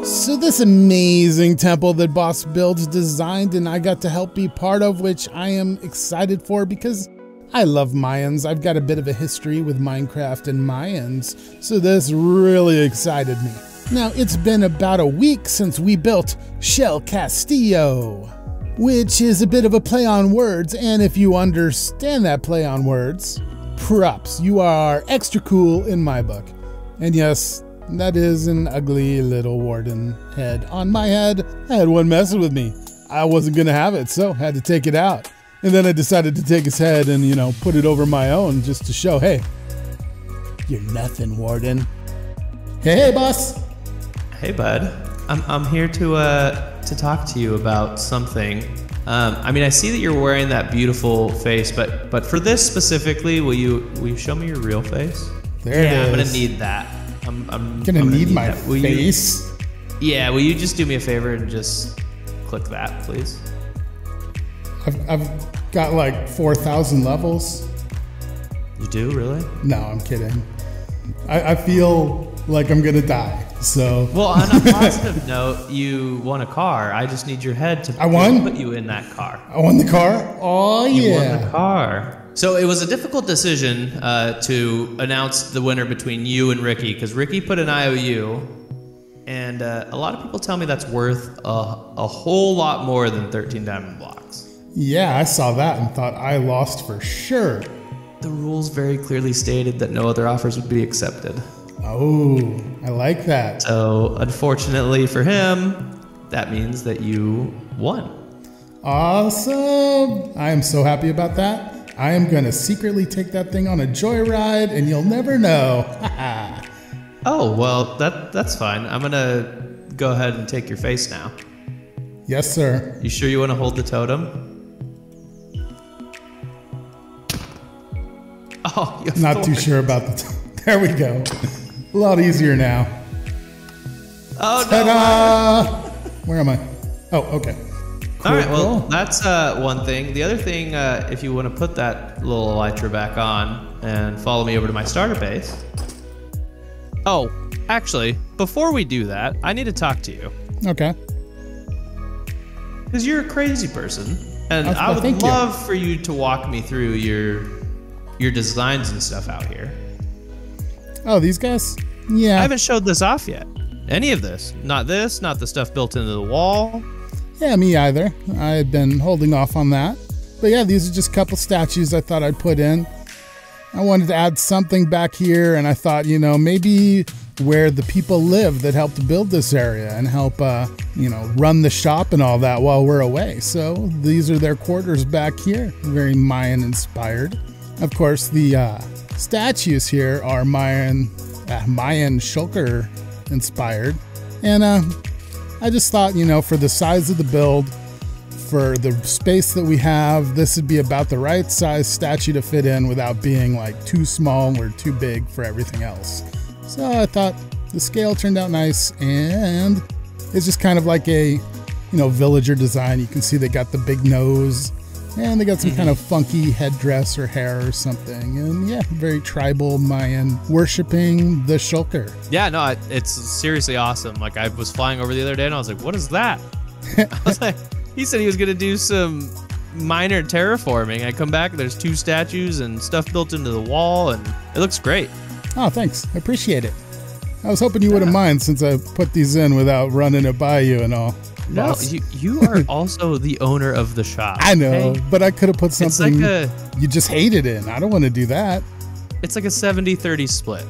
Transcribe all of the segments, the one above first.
So this amazing temple that Boss Builds designed and I got to help be part of, which I am excited for because I love Mayans. I've got a bit of a history with Minecraft and Mayans, so this really excited me. Now, it's been about a week since we built Shell Castillo, which is a bit of a play on words, and if you understand that play on words, props. You are extra cool in my book. And yes, that is an ugly little warden head on my head. I had one messing with me. I wasn't gonna have it, so had to take it out. And then I decided to take his head and, you know, put it over my own just to show, hey, you're nothing, warden. Hey, boss. Hey, bud. I'm here to talk to you about something. I mean, I see that you're wearing that beautiful face, but for this specifically, will you show me your real face? There it is. I'm gonna need that. I'm gonna need my face. Will you just do me a favor and just click that, please? I've got like 4,000 levels. You do, really? No, I'm kidding. I feel like I'm gonna die. So. Well, on a positive note, you won a car. I just need your head to put you in that car. I won the car? Oh, yeah. You won the car. So it was a difficult decision to announce the winner between you and Ricky, because Ricky put an IOU, and a lot of people tell me that's worth a whole lot more than 13 diamond blocks. Yeah, I saw that and thought I lost for sure. The rules very clearly stated that no other offers would be accepted. Oh, I like that. So unfortunately for him, that means that you won. Awesome. I am so happy about that. I am going to secretly take that thing on a joyride and you'll never know. Oh, well, that's fine. I'm going to go ahead and take your face now. Yes, sir. You sure you want to hold the totem? Oh, you not too sure about the totem. There we go. A lot easier now. Oh, ta-da! No. Where am I? Oh, okay. Cool. All right, well, that's one thing. The other thing, if you want to put that little elytra back on and follow me over to my starter base. Oh, actually, before we do that, I need to talk to you. Okay. Because you're a crazy person, and I would love for you to walk me through your designs and stuff out here. Oh, these guys? Yeah. I haven't showed this off yet. Any of this. Not this, not the stuff built into the wall. Yeah, me either. I had been holding off on that. But yeah, these are just a couple statues I thought I'd put in. I wanted to add something back here, and I thought, you know, maybe where the people live that helped build this area and help, you know, run the shop and all that while we're away. So these are their quarters back here. Very Mayan inspired. Of course, the statues here are Mayan shulker inspired. And I just thought, you know, for the size of the build, for the space that we have, this would be about the right size statue to fit in without being like too small or too big for everything else. So I thought the scale turned out nice, and it's just kind of like a, you know, villager design. You can see they got the big nose, and they got some kind of funky headdress or hair or something. And yeah, very tribal Mayan worshiping the shulker. Yeah, no, it's seriously awesome. Like, I was flying over the other day and I was like, what is that? I was like, he said he was going to do some minor terraforming. I come back and there's two statues and stuff built into the wall, and it looks great. Oh, thanks. I appreciate it. I was hoping you wouldn't mind since I put these in without running it by you and all. No, you are also the owner of the shop. I know, but I could have put something like you just hated in. I don't want to do that. It's like a 70-30 split.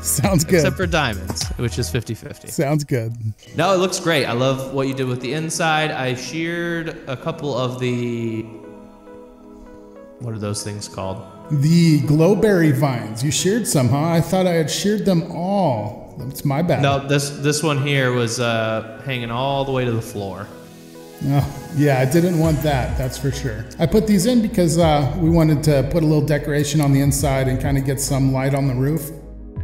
Sounds good. Except for diamonds, which is 50-50. Sounds good. No, it looks great. I love what you did with the inside. I sheared a couple of the... What are those things called? The glowberry vines. You sheared some, huh? I thought I had sheared them all. That's my bad. No, this one here was hanging all the way to the floor. Oh, yeah, I didn't want that, that's for sure. I put these in because we wanted to put a little decoration on the inside and kind of get some light on the roof.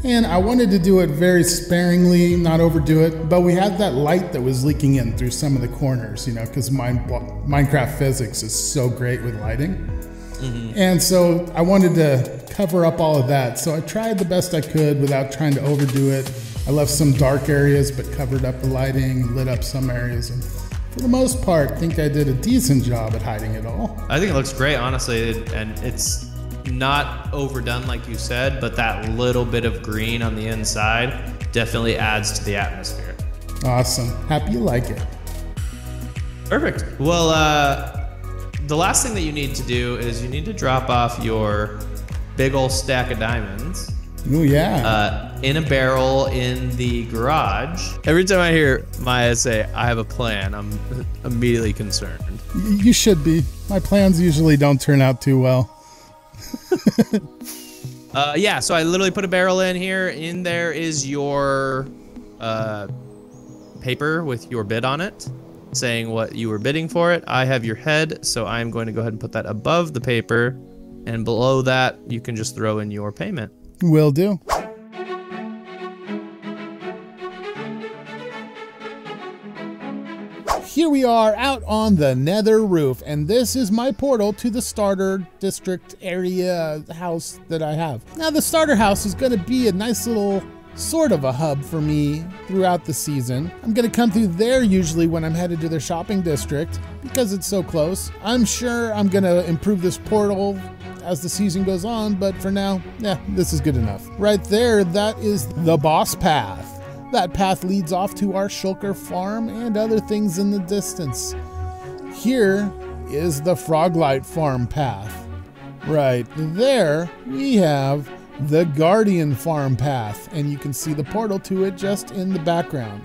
And I wanted to do it very sparingly, not overdo it, but we had that light that was leaking in through some of the corners, you know, because Minecraft physics is so great with lighting. And so I wanted to cover up all of that. So I tried the best I could without trying to overdo it. I left some dark areas, but covered up the lighting and lit up some areas. And for the most part, I think I did a decent job at hiding it all. I think it looks great, honestly, and it's not overdone like you said, but that little bit of green on the inside definitely adds to the atmosphere. Awesome. Happy you like it. Perfect. Well, the last thing that you need to do is you need to drop off your big old stack of diamonds. Oh, yeah. In a barrel in the garage. Every time I hear Maya say, I have a plan, I'm immediately concerned. You should be. My plans usually don't turn out too well. Yeah, so I literally put a barrel in here. In there is your paper with your bid on it, saying what you were bidding for it. I have your head, so I'm going to go ahead and put that above the paper. And below that, you can just throw in your payment. Will do. Here we are out on the nether roof, and this is my portal to the starter district area house that I have. Now the starter house is going to be a nice little sort of a hub for me throughout the season. I'm going to come through there usually when I'm headed to the shopping district because it's so close. I'm sure I'm going to improve this portal as the season goes on, but for now, yeah, this is good enough. Right there, that is the boss path. That path leads off to our shulker farm and other things in the distance. Here is the Froglight farm path. Right there, we have the Guardian farm path, and you can see the portal to it just in the background.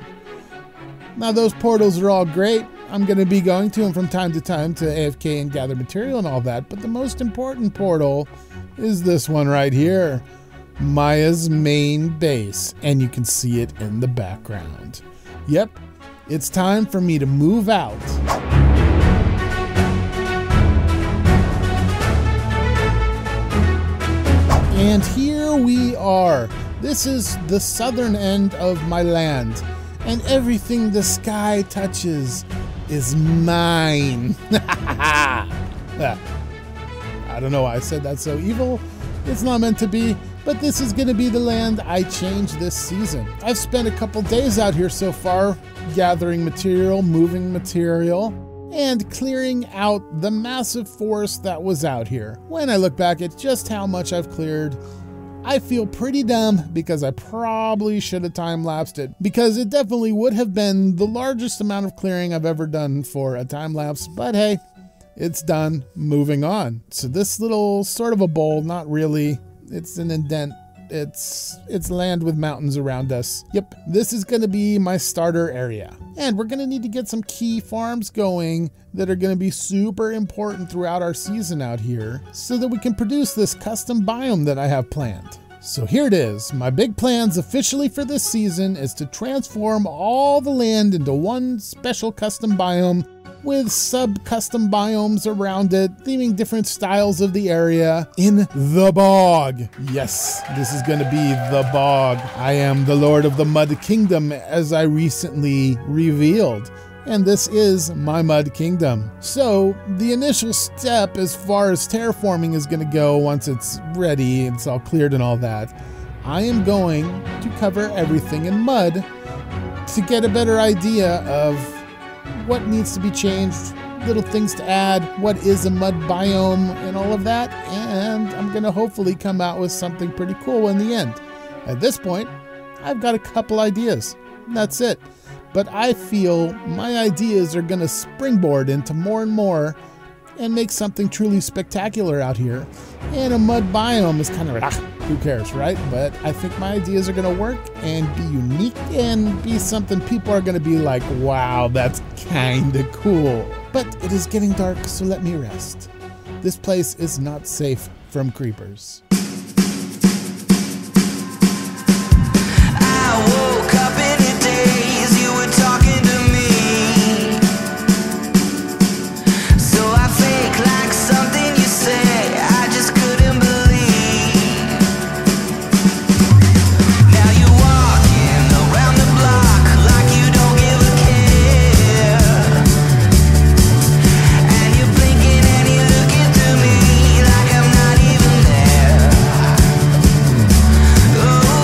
Now those portals are all great. I'm going to be going to them from time to time to AFK and gather material and all that, but the most important portal is this one right here, Maya's main base, and you can see it in the background. Yep, it's time for me to move out. And here we are. This is the southern end of my land, and everything the sky touches is mine. I don't know why I said that so evil. It's not meant to be, but this is going to be the land I change this season. I've spent a couple days out here so far, gathering material, moving material, and clearing out the massive forest that was out here. When I look back at just how much I've cleared, I feel pretty dumb because I probably should have time-lapsed it, because it definitely would have been the largest amount of clearing I've ever done for a time-lapse, but hey, it's done. Moving on. So this little sort of a bowl, not really, it's an indent. It's land with mountains around us. Yep, this is going to be my starter area. And we're going to need to get some key farms going that are going to be super important throughout our season out here so that we can produce this custom biome that I have planned. So here it is. My big plans officially for this season is to transform all the land into one special custom biome with sub-custom biomes around it, theming different styles of the area in the bog. Yes, this is going to be the bog. I am the Lord of the Mud Kingdom, as I recently revealed, and this is my Mud Kingdom. So the initial step as far as terraforming is going to go, once it's ready, it's all cleared and all that, I am going to cover everything in mud to get a better idea of what needs to be changed, little things to add, what is a mud biome, and all of that, and I'm going to hopefully come out with something pretty cool in the end. At this point, I've got a couple ideas. That's it. But I feel my ideas are going to springboard into more and more and make something truly spectacular out here. And a mud biome is kind of like, who cares, right? But I think my ideas are going to work and be unique and be something people are going to be like, wow, that's kind of cool. But it is getting dark, so let me rest. This place is not safe from creepers. I woke up in a daze, you were talking to me. So I fake like something you say, I just couldn't believe. Now you're walking around the block like you don't give a care. And you're blinking and you're looking through me like I'm not even there. Oh.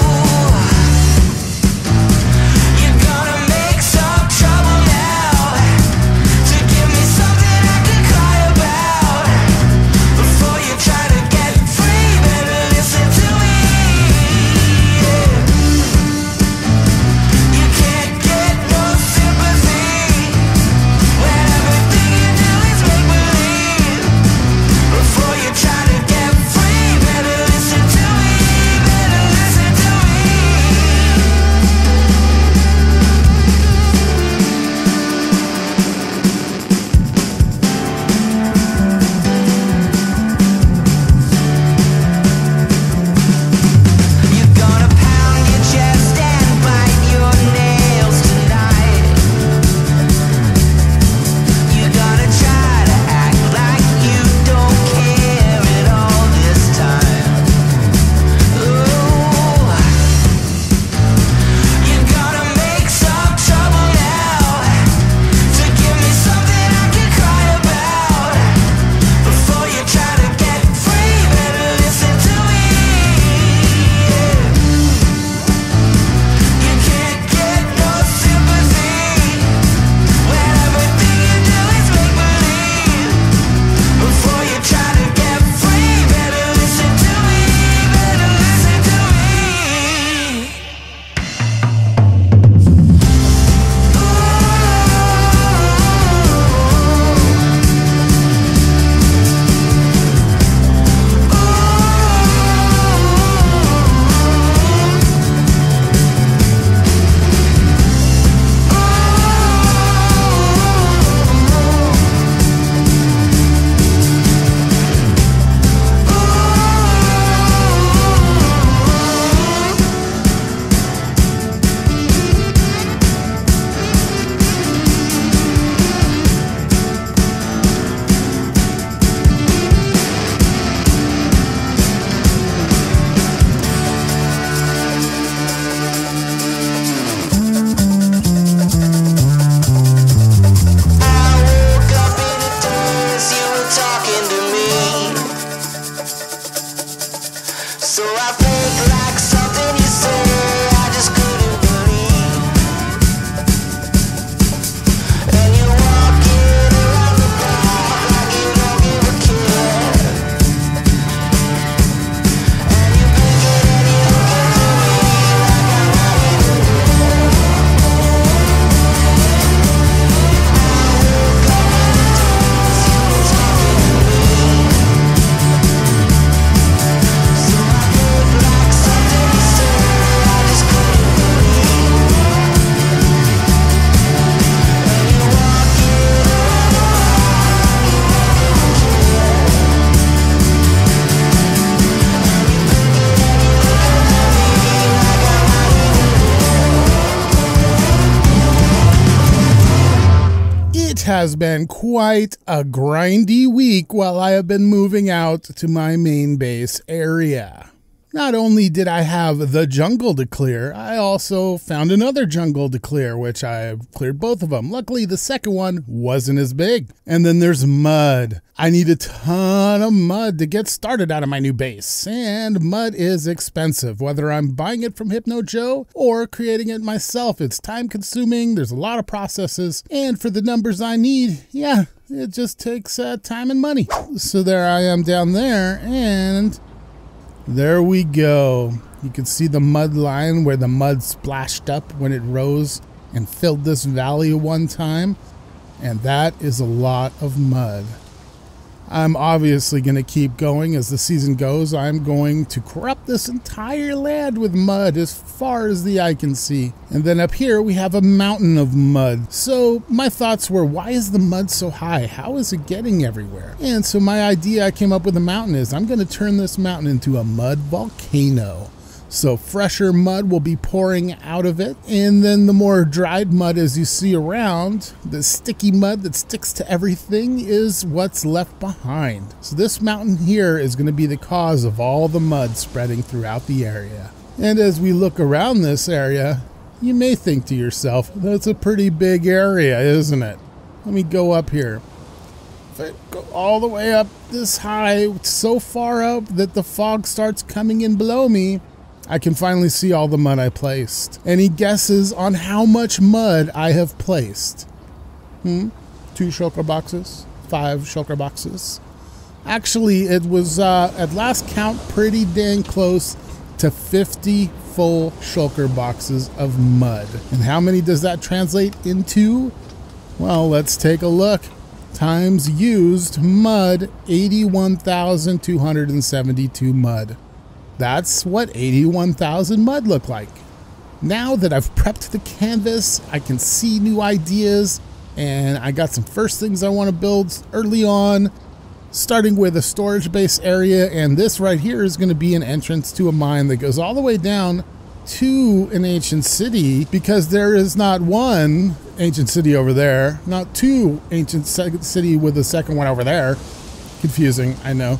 has been quite a grindy week while I have been moving out to my main base area. Not only did I have the jungle to clear, I also found another jungle to clear, which I cleared both of them. Luckily, the second one wasn't as big. And then there's mud. I need a ton of mud to get started out of my new base. And mud is expensive, whether I'm buying it from Hypno Joe or creating it myself. It's time consuming, there's a lot of processes, and for the numbers I need, yeah, it just takes time and money. So there I am down there, and there we go. You can see the mud line where the mud splashed up when it rose and filled this valley one time. And that is a lot of mud. I'm obviously going to keep going as the season goes. I'm going to corrupt this entire land with mud as far as the eye can see. And then up here we have a mountain of mud. So my thoughts were, why is the mud so high? How is it getting everywhere? And so my idea I came up with a mountain is I'm going to turn this mountain into a mud volcano. So fresher mud will be pouring out of it, and then the more dried mud as you see around, the sticky mud that sticks to everything, is what's left behind. So this mountain here is going to be the cause of all the mud spreading throughout the area. And as we look around this area, you may think to yourself, that's a pretty big area, isn't it? Let me go up here. If I go all the way up this high, so far up that the fog starts coming in below me, I can finally see all the mud I placed. Any guesses on how much mud I have placed? 2 shulker boxes? 5 shulker boxes? Actually, it was, at last count, pretty dang close to 50 full shulker boxes of mud. And how many does that translate into? Well, let's take a look. Times used mud, 81,272 mud. That's what 81,000 mud look like. Now that I've prepped the canvas, I can see new ideas, and I got some first things I want to build early on, starting with a storage base area, and this right here is going to be an entrance to a mine that goes all the way down to an ancient city, because there is not one ancient city over there, not 2 ancient city with a second one over there. Confusing, I know.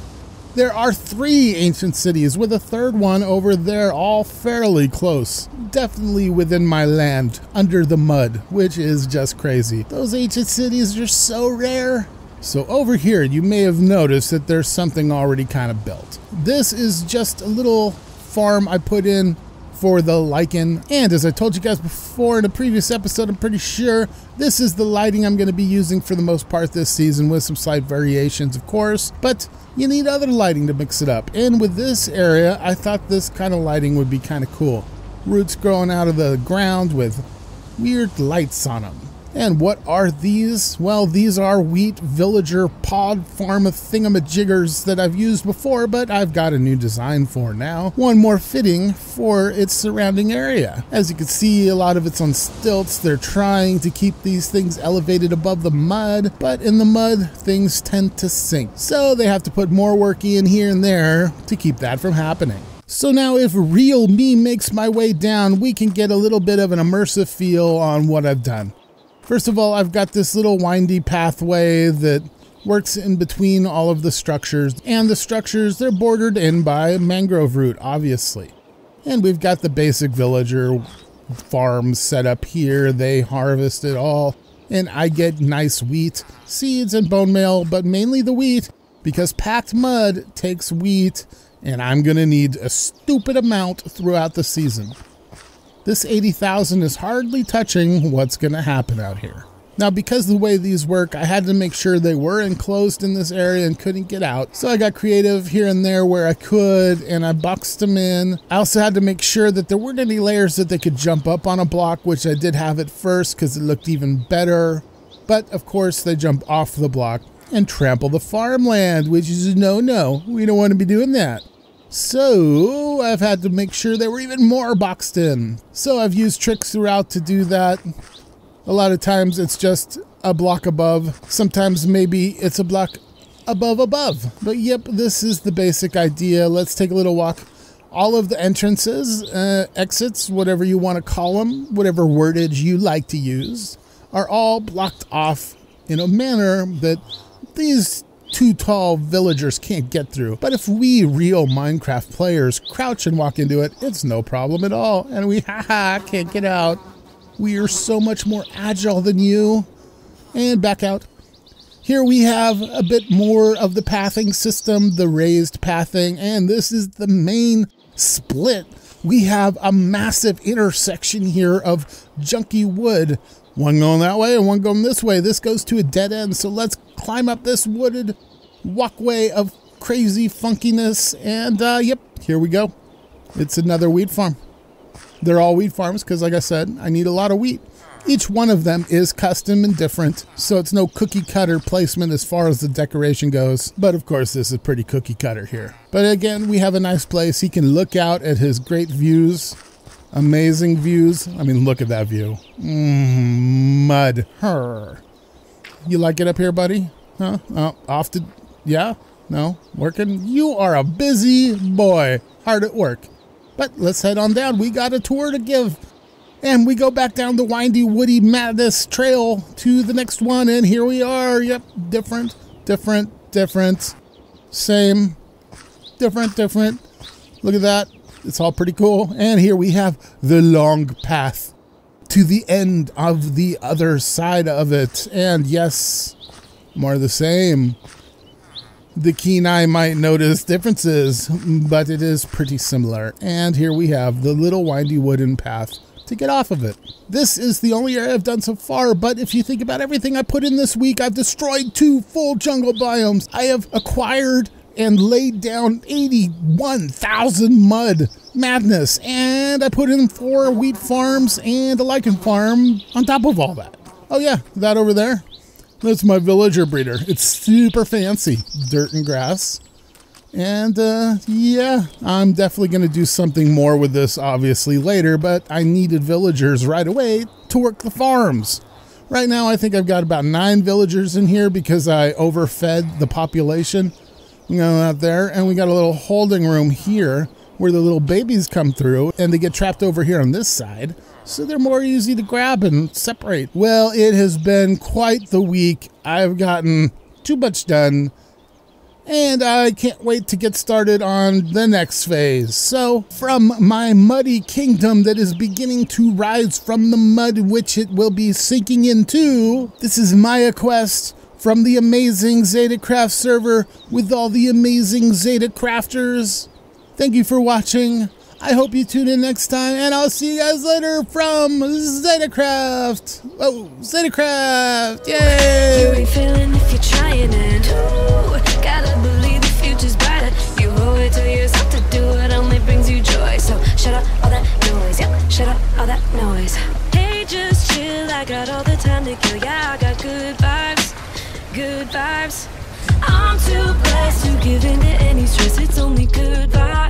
There are 3 ancient cities with a third one over there, all fairly close. Definitely within my land, under the mud, which is just crazy. Those ancient cities are so rare. So over here, you may have noticed that there's something already kind of built. This is just a little farm I put in for the Lichen. And as I told you guys before in a previous episode, I'm pretty sure this is the lighting I'm going to be using for the most part this season, with some slight variations, of course. But you need other lighting to mix it up. And with this area, I thought this kind of lighting would be kind of cool. Roots growing out of the ground with weird lights on them. And what are these? Well, these are wheat villager pod farm thingamajiggers that I've used before, but I've got a new design for now. One more fitting for its surrounding area. As you can see, a lot of it's on stilts. They're trying to keep these things elevated above the mud, but in the mud, things tend to sink. So they have to put more work in here and there to keep that from happening. So now if real me makes my way down, we can get a little bit of an immersive feel on what I've done. First of all, I've got this little windy pathway that works in between all of the structures. And the structures, they're bordered in by mangrove root, obviously. And we've got the basic villager farm set up here. They harvest it all. And I get nice wheat, seeds, and bone meal, but mainly the wheat, because packed mud takes wheat, and I'm going to need a stupid amount throughout the season. This 80,000 is hardly touching what's going to happen out here. Now, because of the way these work, I had to make sure they were enclosed in this area and couldn't get out. So I got creative here and there where I could, and I boxed them in. I also had to make sure that there weren't any layers that they could jump up on a block, which I did have at first because it looked even better. But of course, they jump off the block and trample the farmland, which is a no-no. We don't want to be doing that. So I've had to make sure they were even more boxed in. So I've used tricks throughout to do that. A lot of times it's just a block above. Sometimes maybe it's a block above. But yep, this is the basic idea. Let's take a little walk. All of the entrances, exits, whatever you want to call them, whatever wordage you like to use, are all blocked off in a manner that these too tall villagers can't get through. But if we real Minecraft players crouch and walk into it, it's no problem at all. And we, can't get out. We are so much more agile than you. And back out. Here we have a bit more of the pathing system, the raised pathing, and this is the main split. We have a massive intersection here of junky wood. One going that way and one going this way. This goes to a dead end, so let's climb up this wooded walkway of crazy funkiness. And yep, here we go. It's another wheat farm. They're all wheat farms because, like I said, I need a lot of wheat. Each one of them is custom and different, so it's no cookie cutter placement as far as the decoration goes. But of course, this is pretty cookie cutter here. But again, we have a nice place. He can look out at his great views. Amazing views. I mean, look at that view. Mud. Her. You like it up here, buddy? Huh? Oh, off to... Yeah? No? Working? You are a busy boy. Hard at work. But let's head on down. We got a tour to give. And we go back down the windy, woody madness trail to the next one. And here we are. Yep. Different. Same. Different. Look at that. It's all pretty cool. And here we have the long path to the end of the other side of it. And yes, more of the same. The keen eye might notice differences, but it is pretty similar. And here we have the little windy wooden path to get off of it. This is the only area I've done so far, but if you think about everything I put in this week, I've destroyed 2 full jungle biomes. I have acquired and laid down 81,000 mud. Madness. And I put in 4 wheat farms and a lichen farm on top of all that. Oh yeah, that over there, that's my villager breeder. It's super fancy. Dirt and grass. And yeah, I'm definitely going to do something more with this obviously later, but I needed villagers right away to work the farms. Right now I think I've got about 9 villagers in here because I overfed the population. You know, out there, and we got a little holding room here where the little babies come through and they get trapped over here on this side, so they're more easy to grab and separate. Well, it has been quite the week. I've gotten too much done, and I can't wait to get started on the next phase. So, from my muddy kingdom that is beginning to rise from the mud which it will be sinking into, this is Maya Quest from the amazing ZetaCraft server with all the amazing ZetaCrafters. Thank you for watching. I hope you tune in next time, and I'll see you guys later from ZetaCraft. Oh, ZetaCraft! Yay! You ain't feeling if you're trying it. Ooh, gotta believe the future's brighter. You owe it to yourself to do it, only brings you joy. So shut up all that noise. Yep, shut up all that noise. Hey, just chill. I got all the time to kill. Yeah, I got good vibes. Good vibes. I'm too blessed to give in to any stress. It's only good vibes.